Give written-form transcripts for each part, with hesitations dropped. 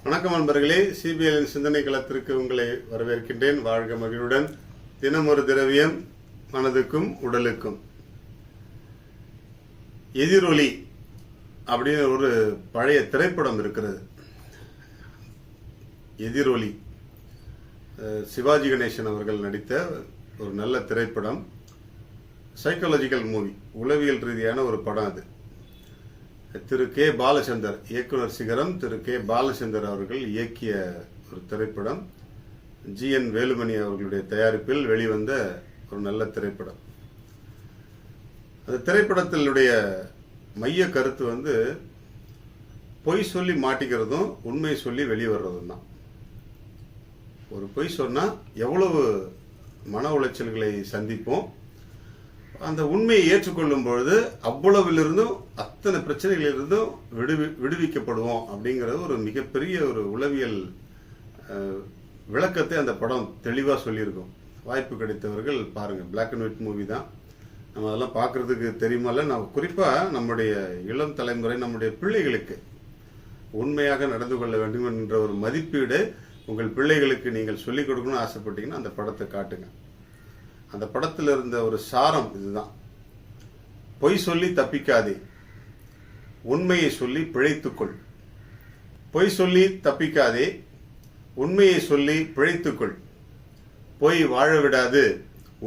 வணக்கம் நண்பர்களே, சிபிஎல்லின் சிந்தனை களத்திற்கு உங்களை வரவேற்கின்றேன். வாழ்க மகிழ்வுடன். தினம் ஒரு திரவியம், மனதுக்கும் உடலுக்கும். எதிரொலி அப்படின்னு ஒரு பழைய திரைப்படம் இருக்கிறது. எதிரொலி சிவாஜி கணேசன் அவர்கள் நடித்த ஒரு நல்ல திரைப்படம். சைக்காலஜிக்கல் மூவி, உளவியல் ரீதியான ஒரு படம் அது. திரு கே பாலச்சந்தர், இயக்குனர் சிகரம் திரு கே பாலச்சந்தர் அவர்கள் இயக்கிய ஒரு திரைப்படம். ஜி.என். வேலுமணி அவர்களுடைய தயாரிப்பில் வெளிவந்த ஒரு நல்ல திரைப்படம். அந்த திரைப்படத்தினுடைய மைய கருத்து பொய் சொல்லி மாட்டிக்கிறதும் உண்மை சொல்லி வெளிவர்றதும் தான். ஒரு பொய் சொன்னா எவ்வளவு மன உளைச்சல்களை சந்திப்போம், அந்த உண்மையை ஏற்றுக்கொள்ளும் பொழுது அவ்வளவிலிருந்தும் அத்தனை பிரச்சனைகளிலிருந்தும் விடுவிக்கப்படுவோம் அப்படிங்கிறது ஒரு மிகப்பெரிய ஒரு உளவியல் விளக்கத்தை அந்த படம் தெளிவாக சொல்லியிருக்கும். வாய்ப்பு கிடைத்தவர்கள் பாருங்க. பிளாக் அண்ட் ஒயிட் மூவி தான். நம்ம அதெல்லாம் பார்க்கறதுக்கு தெரியுமால. நான் குறிப்பாக நம்முடைய இளம் தலைமுறை, நம்முடைய பிள்ளைகளுக்கு உண்மையாக நடந்து கொள்ள வேண்டும் என்ற ஒரு மதிப்பீடு உங்கள் பிள்ளைகளுக்கு நீங்கள் சொல்லிக் கொடுக்கணும்னு ஆசைப்பட்டீங்கன்னா அந்த படத்தை காட்டுங்க. அந்த படத்தில் இருந்த ஒரு சாரம் இதுதான். பொய் சொல்லி தப்பிக்காதே, உண்மையை சொல்லி பிழைத்துக்கொள். பொய் சொல்லி தப்பிக்காதே, உண்மையை சொல்லி பிழைத்துக்கொள். பொய் வாழ விடாது,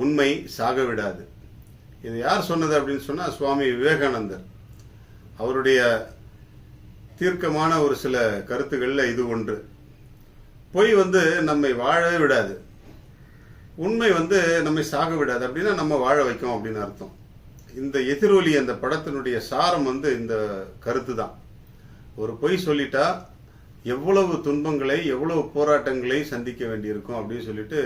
உண்மை சாக விடாது. இது யார் சொன்னது அப்படின்னு சொன்னா சுவாமி விவேகானந்தர். அவருடைய தீர்க்கமான ஒரு சில கருத்துக்கள்ல இது ஒன்று. பொய் நம்மை வாழவே விடாது, உண்மை நம்மை சாக விடாது. அப்படின்னா நம்ம வாழ வைக்கும் அப்படின்னு அர்த்தம். இந்த எதிரொலி அந்த படத்தினுடைய சாரம் இந்த கருத்து தான். ஒரு பொய் சொல்லிட்டா எவ்வளவு துன்பங்களை, எவ்வளவு போராட்டங்களை சந்திக்க வேண்டியிருக்கும் அப்படின்னு சொல்லிட்டு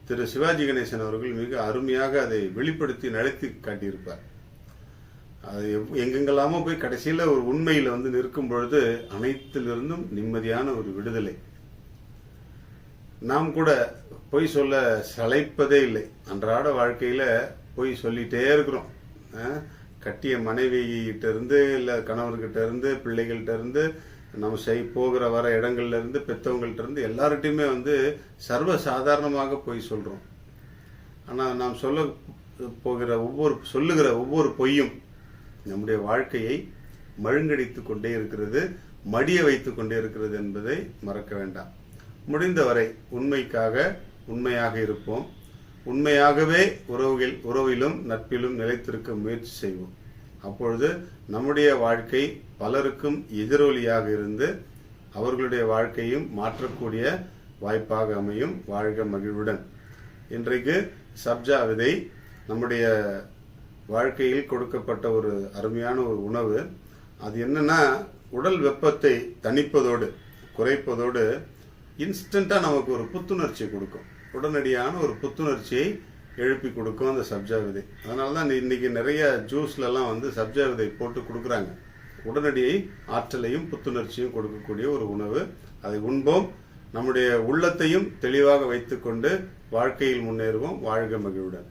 திரு சிவாஜி கணேசன் அவர்கள் மிக அருமையாக அதை வெளிப்படுத்தி நடத்தி காட்டியிருப்பார். அது எங்கெங்கெல்லாமோ போய் கடைசியில ஒரு உண்மையில நிற்கும் பொழுது அனைத்திலிருந்தும் நிம்மதியான ஒரு விடுதலை. நாம் கூட பொய் சொல்ல சளைப்பதே இல்லை. அன்றாட வாழ்க்கையில பொய் சொல்லிட்டே இருக்கிறோம். கட்டிய மனைவிகிட்ட இருந்து, இல்ல கணவர்கிட்ட இருந்து, பிள்ளைகள்கிட்ட இருந்து, நம்ம போகிற வர இடங்கள்ல இருந்து, பெற்றவங்கள்ட்ட இருந்து எல்லார்கிட்டையுமே சர்வ சாதாரணமாக பொய் சொல்றோம். ஆனா நாம் சொல்லுகிற ஒவ்வொரு பொய்யும் நம்முடைய வாழ்க்கையை மழுங்கடித்து கொண்டே இருக்கிறது, மடிய வைத்துக் கொண்டே இருக்கிறது என்பதை மறக்க வேண்டாம். முடிந்தவரை உண்மைக்காக உண்மையாக இருப்போம். உண்மையாகவே உறவிலும் நட்பிலும் நிலைத்திருக்க முயற்சி செய்வோம். அப்பொழுது நம்முடைய வாழ்க்கை பலருக்கும் எதிரொலியாக இருந்து அவர்களுடைய வாழ்க்கையும் மாற்றக்கூடிய வாய்ப்பாக அமையும். வாழ்க மகிழ்வுடன். இன்றைக்கு சப்ஜா விதை நம்முடைய வாழ்க்கையில் கொடுக்கப்பட்ட ஒரு அருமையான ஒரு உணவு. அது என்னன்னா, உடல் வெப்பத்தை தணிப்பதோடு குறைப்பதோடு இன்ஸ்டண்டா நமக்கு ஒரு புத்துணர்ச்சி கொடுக்கும். உடனடியான ஒரு புத்துணர்ச்சியை எழுப்பி கொடுக்கும் அந்த சப்ஜா விதை. அதனாலதான் இன்னைக்கு நிறைய ஜூஸ்ல எல்லாம் சப்ஜா விதை போட்டு கொடுக்குறாங்க. உடனடியை ஆற்றலையும் புத்துணர்ச்சியும் கொடுக்கக்கூடிய ஒரு உணவு. அதை உண்போம். நம்முடைய உள்ளத்தையும் தெளிவாக வைத்துக்கொண்டு வாழ்க்கையில் முன்னேறுவோம். வாழ்க மகிழ்வுடன்.